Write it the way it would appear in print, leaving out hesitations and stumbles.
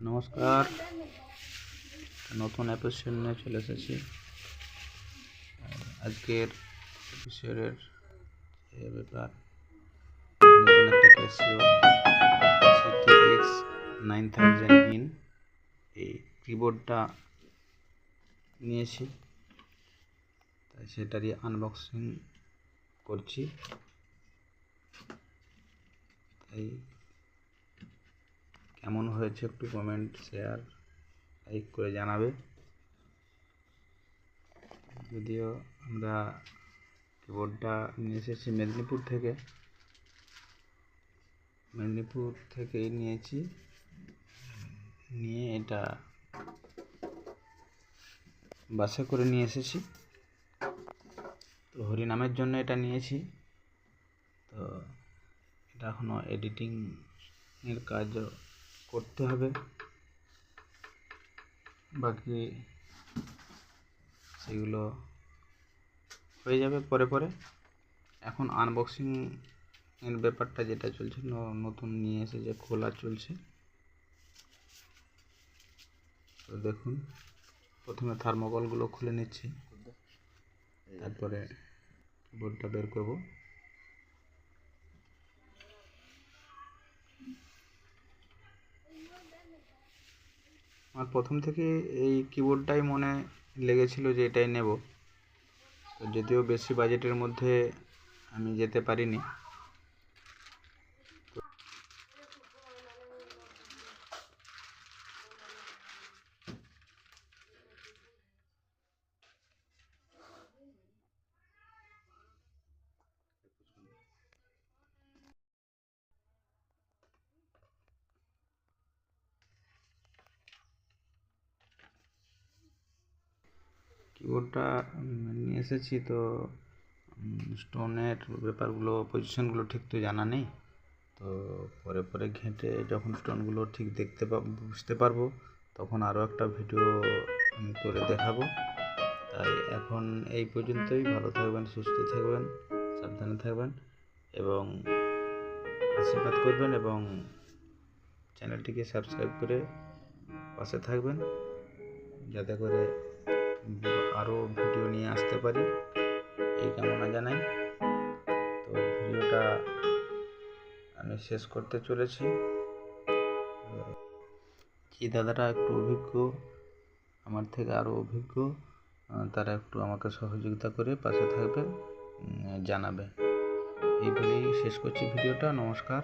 নমস্কার, নতুন এপিসোড নিয়ে চলে এসেছি। আজকের এপিসোডের যে ব্যাপার, নতুন একটা ক্যাসিও CTX 9000 ইন এই কিবোর্ডটা নিয়েছি, তাই সেটারই আনবক্সিং করছি। তাই কেমন হয়েছে একটু কমেন্ট, শেয়ার, লাইক করে জানাবে। যদিও আমরা কিবোর্ডটা নিয়ে এসেছি মেদিনীপুর থেকেই নিয়েছি। নিয়ে এটা বাসে করে নিয়ে এসেছি। তো হরিনামের জন্য এটা নিয়েছি। তো এটা এখনও এডিটিংয়ের কাজ করতে হবে, বাকি সেগুলো হয়ে যাবে পরে। এখন আনবক্সিং এর ব্যাপারটা যেটা চলছে, নতুন নিয়ে এসে যে খোলা চলছে। তো দেখুন, প্রথমে থার্মোকলগুলো খুলে নিচ্ছি, তারপরে কিবোর্ডটা বের করব। আমার প্রথম থেকে এই কিবোর্ডটাই মনে লেগেছিল যে এটাই নেব। তো যদিও বেশি বাজেটের মধ্যে আমি যেতে পারিনি। কিবোর্ডটা নিয়ে এসেছি, তো স্টোনের ব্যাপারগুলো, পজিশনগুলো ঠিক তো জানা নেই। তো পরে ঘেঁটে যখন স্টোনগুলো ঠিক বুঝতে পারবো, তখন আরও একটা ভিডিও করে দেখাবো। তাই এখন এই পর্যন্তই। ভালো থাকবেন, সুস্থ থাকবেন, সাবধানে থাকবেন এবং আশীর্বাদ করবেন, এবং চ্যানেলটিকে সাবস্ক্রাইব করে পাশে থাকবেন, যাতে করে আরও ভিডিও নিয়ে আসতে পারি, এই কামনা জানাই। তো ভিডিওটা আমি শেষ করতে চলেছি। যে দাদারা একটু অভিজ্ঞ, আমার থেকে আরও অভিজ্ঞ, তারা একটু আমাকে সহযোগিতা করে পাশে থাকবে, জানাবে। এই বলেই শেষ করছি ভিডিওটা। নমস্কার।